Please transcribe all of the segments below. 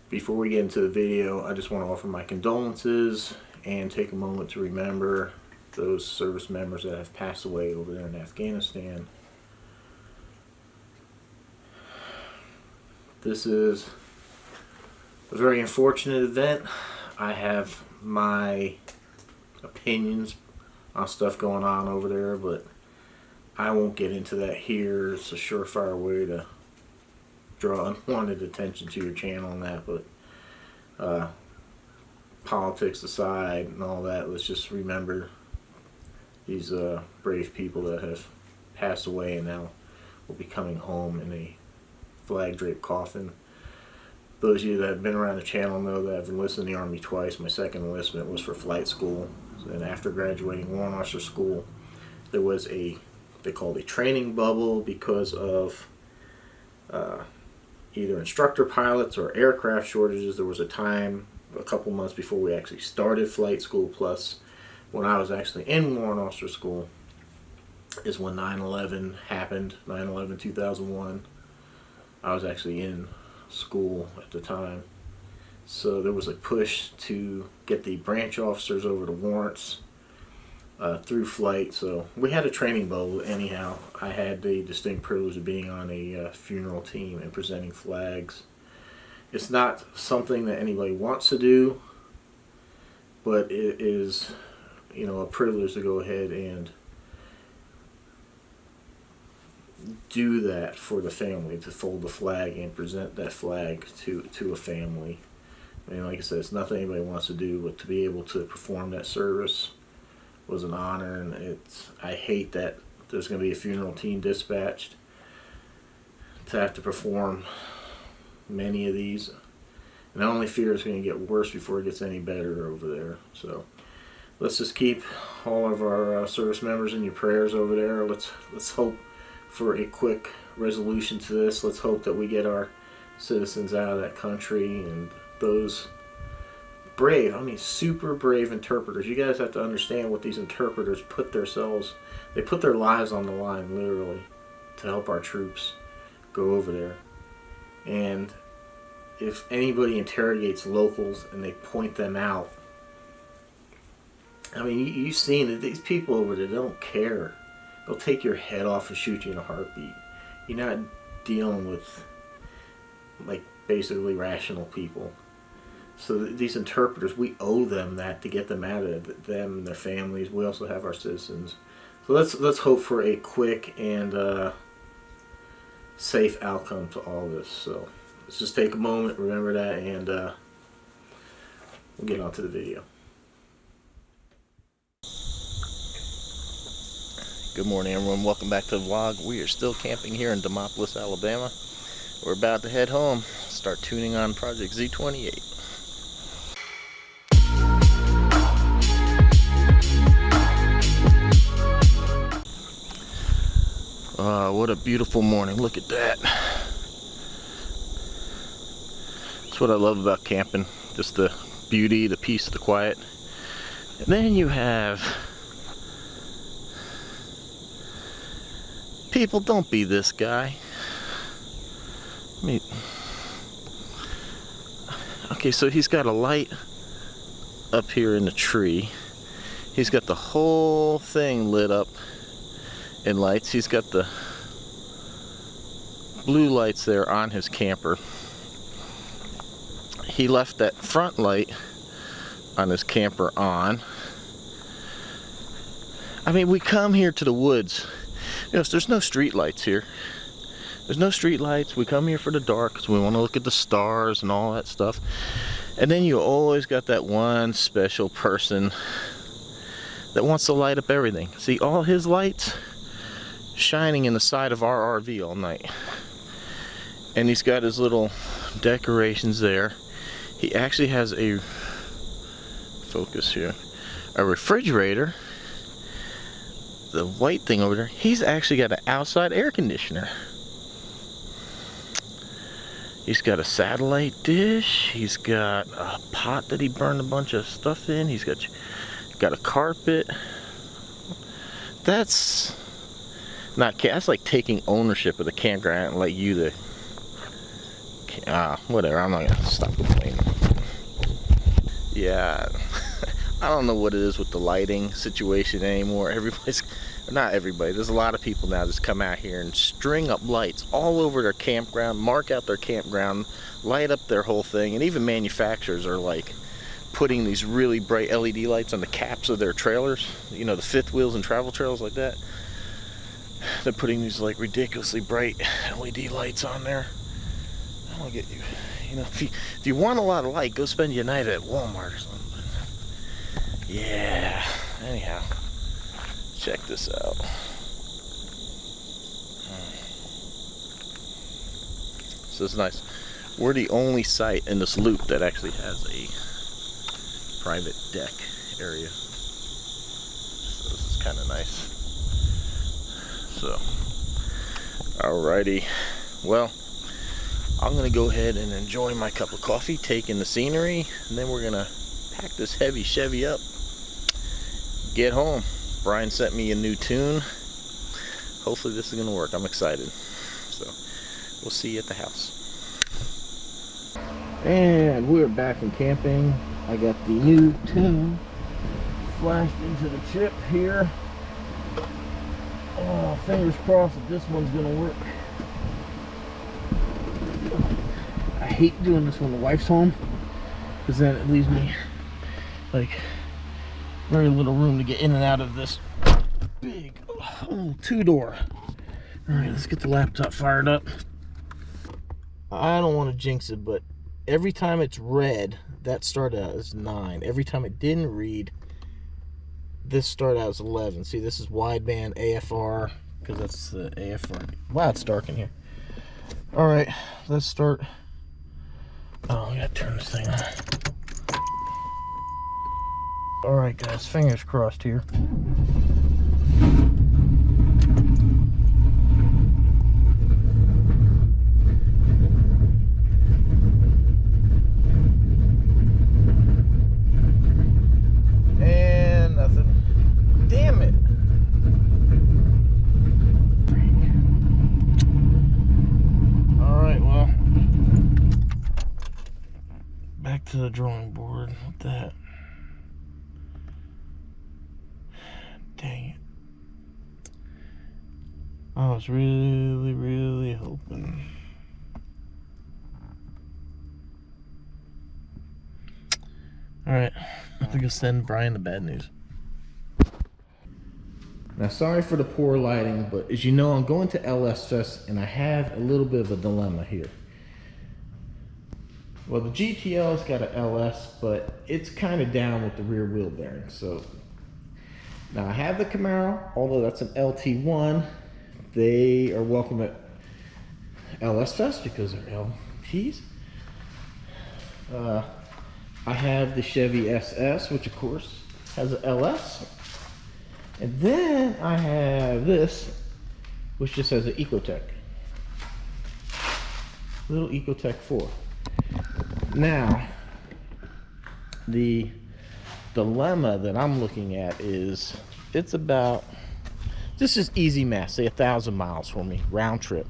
Before we get into the video, I just want to offer my condolences and take a moment to remember those service members that have passed away over there in Afghanistan. This is a very unfortunate event. I have my opinions on stuff going on over there, but I won't get into that here. It's a surefire way to draw unwanted attention to your channel and that, but politics aside and all that, let's just remember these brave people that have passed away and now will be coming home in a flag draped coffin. Those of you that have been around the channel know that I've enlisted in the Army twice. My second enlistment was for flight school, and after graduating warrant officer school, there was a, they called a training bubble because of either instructor pilots or aircraft shortages. There was a time, a couple months before we actually started flight school, plus when I was actually in warrant officer school, is when 9/11 happened, 9/11/2001. I was actually in school at the time. So there was a push to get the branch officers over to warrants through flight. So we had a training bubble anyhow. I had the distinct privilege of being on a funeral team and presenting flags. It's not something that anybody wants to do, but it is, you know, a privilege to go ahead and do that for the family, to fold the flag and present that flag to a family. I mean, like I said, it's nothing anybody wants to do, but to be able to perform that service was an honor. And it's, I hate that there's going to be a funeral team dispatched to have to perform many of these, and I only fear it's going to get worse before it gets any better over there. So let's just keep all of our service members in your prayers over there. Let's hope for a quick resolution to this. Let's hope that we get our citizens out of that country, and those brave, I mean super brave interpreters. You guys have to understand what these interpreters put themselves, they put their lives on the line literally to help our troops go over there. And if anybody interrogates locals and they point them out, I mean, you've seen that these people over there, they don't care. They'll take your head off and shoot you in a heartbeat. You're not dealing with, like, basically rational people. So these interpreters, we owe them that to get them out of them and their families. We also have our citizens. So let's hope for a quick and safe outcome to all this. So let's just take a moment, remember that, and we'll get on to the video. Good morning, everyone. Welcome back to the vlog. We are still camping here in Demopolis, Alabama. We're about to head home, start tuning on Project Z28. What a beautiful morning. Look at that. That's what I love about camping. Just the beauty, the peace, the quiet. And then you have people. Don't be this guy. I mean, okay, so he's got a light up here in the tree. He's got the whole thing lit up in lights. He's got the blue lights there on his camper. He left that front light on his camper on. I mean, we come here to the woods. You know, there's no street lights here. There's no street lights. We come here for the dark because we want to look at the stars and all that stuff. And then you always got that one special person that wants to light up everything. See, all his lights shining in the side of our RV all night. And he's got his little decorations there. He actually has a, focus here, a refrigerator. The white thing over there, he's actually got an outside air conditioner. He's got a satellite dish. He's got a pot that he burned a bunch of stuff in. He's got a carpet. That's not, that's like taking ownership of the campground and let you the, whatever, I'm not gonna stop complaining. Yeah, I don't know what it is with the lighting situation anymore. Everybody's, not everybody, there's a lot of people now just come out here and string up lights all over their campground, mark out their campground, light up their whole thing. And even manufacturers are like putting these really bright LED lights on the caps of their trailers, you know, the fifth wheels and travel trailers like that. They're putting these like ridiculously bright LED lights on there. I don't get you. You know, if you want a lot of light, go spend your night at Walmart or something. Yeah. Anyhow, check this out. So it's nice. We're the only site in this loop that actually has a private deck area. So this is kind of nice. So, alrighty. Well, I'm gonna go ahead and enjoy my cup of coffee, take in the scenery, and then we're gonna pack this heavy Chevy up, get home. Brian sent me a new tune. Hopefully this is gonna work. I'm excited. So we'll see you at the house. And we're back from camping. I got the new tune flashed into the chip here. Oh, fingers crossed that this one's gonna work. I hate doing this when the wife's home, because then it leaves me like very little room to get in and out of this big two-door. Alright, let's get the laptop fired up. I don't want to jinx it, but every time it's read, that started out as 9. Every time it didn't read, this started out as 11. See, this is wideband AFR, because that's the AFR. Wow, it's dark in here. Alright, let's start. Oh, I gotta turn this thing on. Alright guys, fingers crossed here. And nothing. Damn it. Alright, well, back to the drawing board with that. Dang it. I was really hoping. Alright, I think I'll send Brian the bad news. Now, sorry for the poor lighting, but as you know, I'm going to LS Fest and I have a little bit of a dilemma here. Well, the GTL's got an LS, but it's kind of down with the rear wheel bearing. So now I have the Camaro, although that's an LT1. They are welcome at LS Fest because they're LTs. I have the Chevy SS, which of course has an LS. And then I have this, which just has an Ecotec. Little Ecotec 4. Now, the dilemma that I'm looking at is, it's about, this is easy math, say 1,000 miles for me, round trip.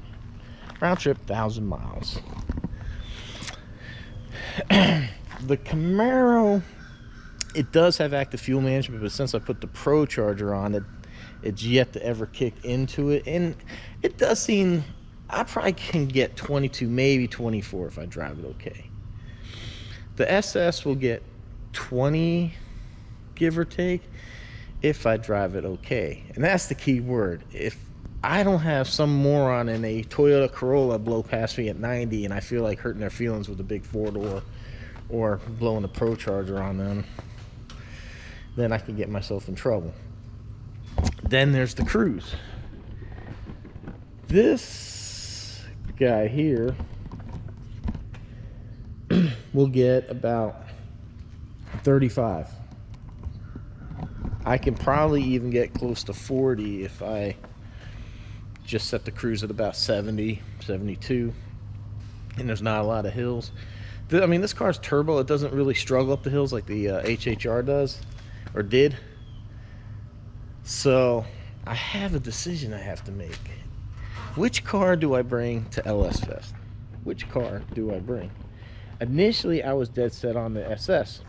Round trip, 1,000 miles. The Camaro, it does have active fuel management, but since I put the Pro Charger on it, it's yet to ever kick into it. And it does seem, I probably can get 22, maybe 24 if I drive it okay. The SS will get 20, give or take, if I drive it okay. And that's the key word. If I don't have some moron in a Toyota Corolla blow past me at 90 and I feel like hurting their feelings with a big 4-door or blowing the Pro Charger on them, then I can get myself in trouble. Then there's the Cruise. This guy here will get about 35. I can probably even get close to 40 if I just set the Cruise at about 70, 72, and there's not a lot of hills. I mean, this car's turbo. It doesn't really struggle up the hills like the HHR does, or did. So I have a decision I have to make. Which car do I bring to LS Fest? Which car do I bring? Initially, I was dead set on the SS.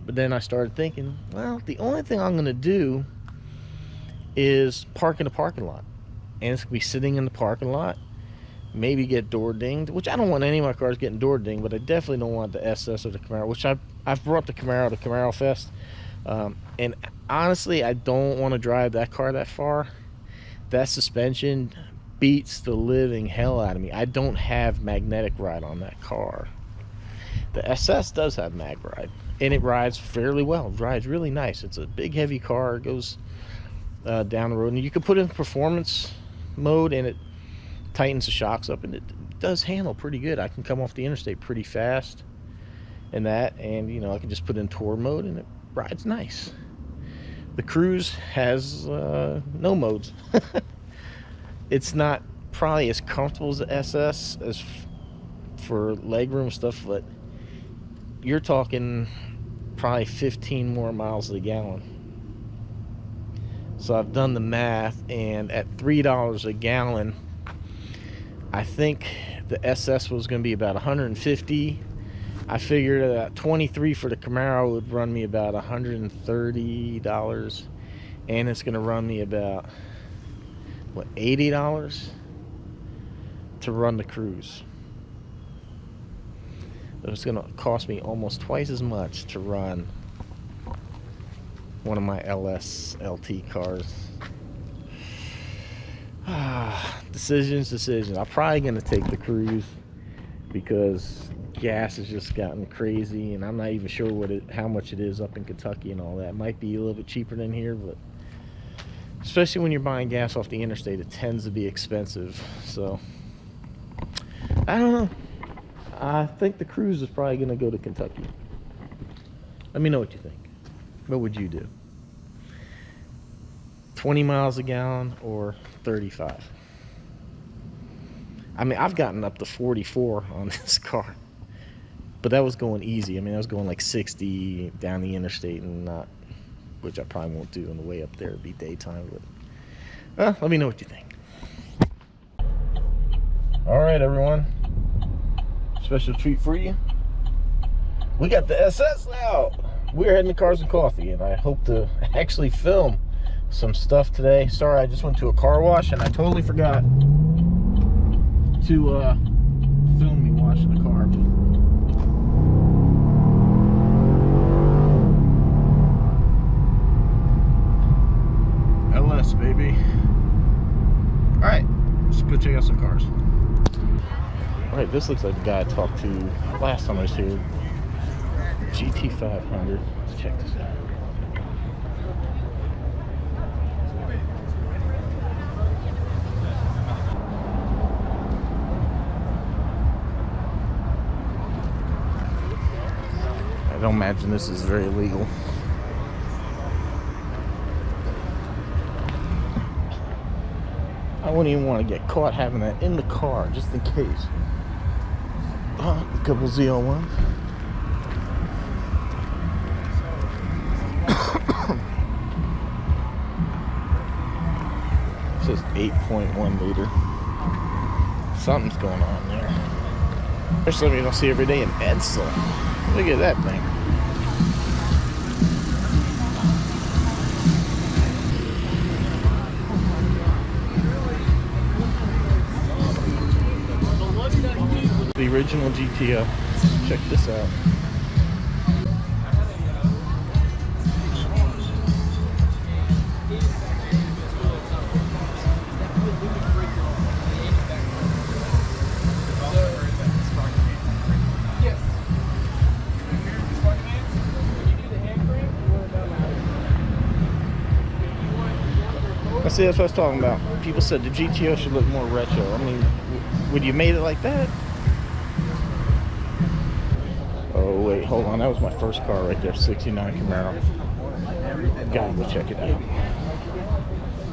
But then I started thinking, well, the only thing I'm going to do is park in the parking lot. And it's going to be sitting in the parking lot. Maybe get door dinged, which I don't want any of my cars getting door dinged, but I definitely don't want the SS or the Camaro, which I've brought the Camaro to Camaro Fest. And honestly, I don't want to drive that car that far. That suspension beats the living hell out of me. I don't have magnetic ride on that car. The SS does have mag ride, and it rides fairly well. It rides really nice. It's a big, heavy car. It goes down the road, and you can put it in performance mode, and it tightens the shocks up, and it does handle pretty good. I can come off the interstate pretty fast and that, and you know, I can just put it in tour mode, and it rides nice. The Cruise has no modes. It's not probably as comfortable as the SS as for legroom stuff, but you're talking probably 15 more miles to the gallon. So I've done the math, and at $3 a gallon, I think the SS was going to be about 150. I figured that 23 for the Camaro would run me about $130, and it's going to run me about, what, $80 to run the Cruise. So it's going to cost me almost twice as much to run one of my LS LT cars. Decisions. I'm probably going to take the Cruise because gas has just gotten crazy, and I'm not even sure how much it is up in Kentucky and all that. It might be a little bit cheaper than here, but especially when you're buying gas off the interstate, it tends to be expensive. So I don't know. I think the Cruise is probably going to go to Kentucky. Let me know what you think. What would you do? 20 miles a gallon or 35? I mean, I've gotten up to 44 on this car, but that was going easy. I mean, I was going like 60 down the interstate, and not, which I probably won't do on the way up there. It'd be daytime, but let me know what you think. All right, everyone. Special treat for you. We got the SS now. We're heading to Cars and Coffee, and I hope to actually film some stuff today. Sorry, I just went to a car wash and I totally forgot to film me washing the car. LS, baby. Alright, let's go check out some cars. Alright, this looks like the guy I talked to last time I was here. GT500. Let's check this out. I don't imagine this is very legal. I wouldn't even want to get caught having that in the car, just in case. A couple Z01s. It says 8.1 liter. Something's going on there. There's something you don't see every day in Edsel. Look at that thing. The original GTO. Check this out. See, that's what I was talking about. People said the GTO should look more retro. I mean, would you made it like that? Oh wait, hold on. That was my first car right there, 69 Camaro. Gotta go check it out.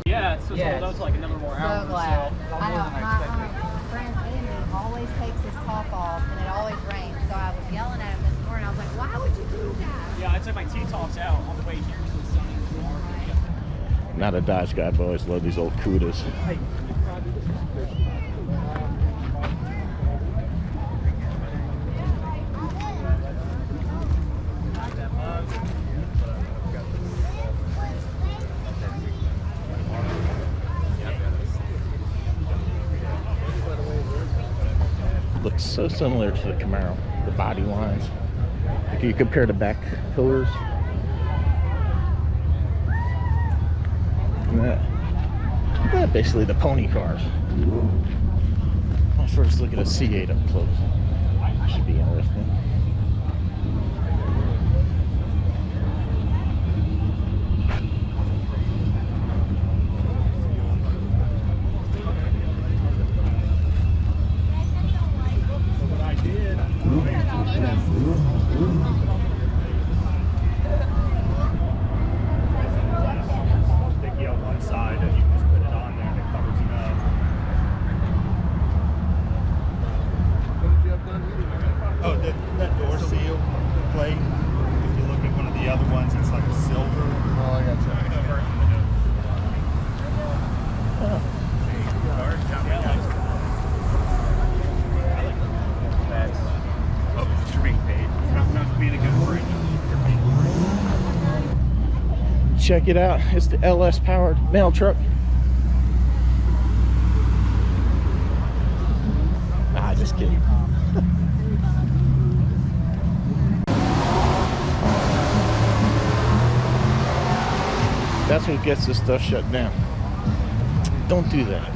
Yeah, it's just hold on to like a number more hours. So glad. I know. My friend Andy always takes his top off, and it always rains. So I was yelling at him this morning. I was like, "Why would you do that?" Yeah, I took my T-tops out on the way here to the sun. Not a Dodge guy, but I always love these old Cudas. so similar to the Camaro, the body lines. If you compare the back pillars, and that basically the pony cars. Let's first look at a C8 up close. Should be interesting. Sticky on one side, and you can just put it on there and it covers it up. Oh, that door seal plate. If you look at one of the other ones, it's like a silver. Oh, I got you. That's street page. Not being a good friend. Check it out. It's the LS powered mail truck. Nah, just kidding. That's what gets this stuff shut down. Don't do that.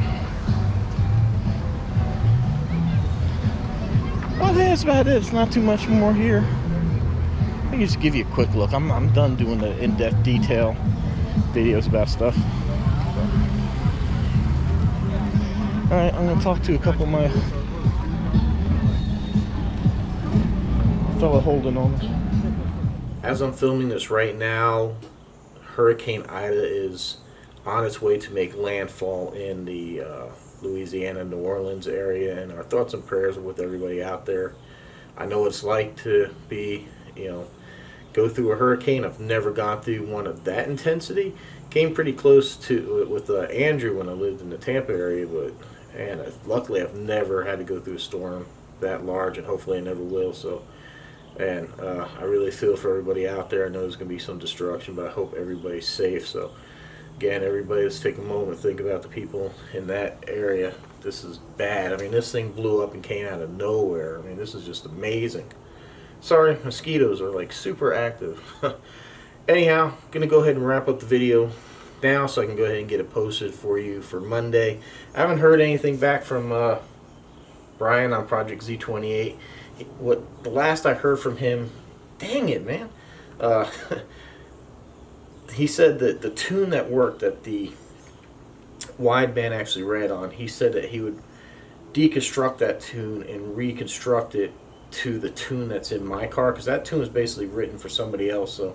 Well, that's about it. It's not too much more here. I can just give you a quick look. I'm done doing the in-depth detail videos about stuff. Alright, I'm going to talk to a couple of my fellow holding owners. As I'm filming this right now, Hurricane Ida is on its way to make landfall in the Louisiana, New Orleans area, and our thoughts and prayers are with everybody out there. I know what it's like to be, go through a hurricane. I've never gone through one of that intensity. Came pretty close to it with Andrew when I lived in the Tampa area, but luckily I've never had to go through a storm that large, and hopefully I never will. So, and I really feel for everybody out there. I know there's going to be some destruction, but I hope everybody's safe. So, again, everybody, let's take a moment, think about the people in that area. This is bad. I mean, this thing blew up and came out of nowhere. I mean, this is just amazing. Sorry, mosquitoes are like super active. Anyhow, I'm going to go ahead and wrap up the video now so I can go ahead and get it posted for you for Monday. I haven't heard anything back from Brian on Project Z28. The last I heard from him, dang it, man. He said that the tune that worked, that the wideband actually read on, he said that he would deconstruct that tune and reconstruct it to the tune that's in my car, because that tune is basically written for somebody else. So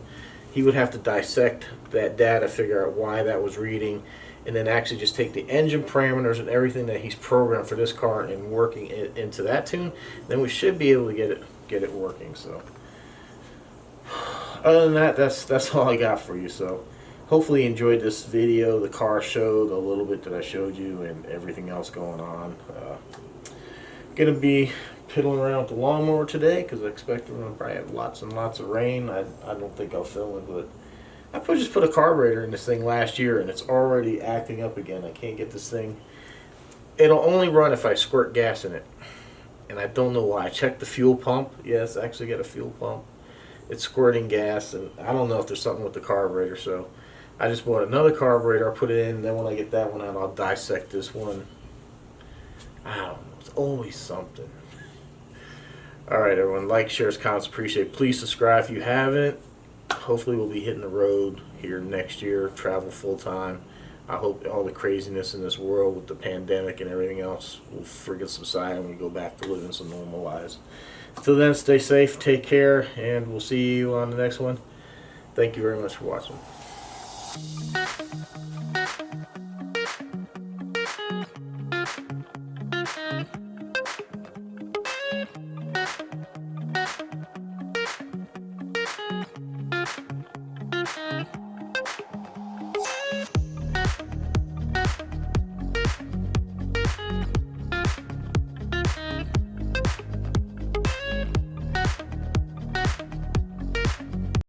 he would have to dissect that data, figure out why that was reading, and then actually just take the engine parameters and everything that he's programmed for this car and working it into that tune. Then we should be able to get it working. So other than that, that's all I got for you. So hopefully you enjoyed this video, the car show, the little bit that I showed you, and everything else going on. Gonna be piddling around with the lawnmower today because I expect we're gonna probably have lots and lots of rain. I don't think I'll film it, but I just put a carburetor in this thing last year and it's already acting up again. I can't get this thing. It'll only run if I squirt gas in it, and I don't know why. I checked the fuel pump. Yes, I actually got a fuel pump. It's squirting gas, and I don't know if there's something with the carburetor. So I just bought another carburetor. I'll put it in, and then when I get that one out, I'll dissect this one. I don't know. It's always something. Alright, everyone. Like, shares, comments, appreciate it. Please subscribe if you haven't. Hopefully we'll be hitting the road here next year, travel full time. I hope all the craziness in this world with the pandemic and everything else will friggin' subside and we go back to living some normal lives. Until then, stay safe, take care, and we'll see you on the next one. Thank you very much for watching.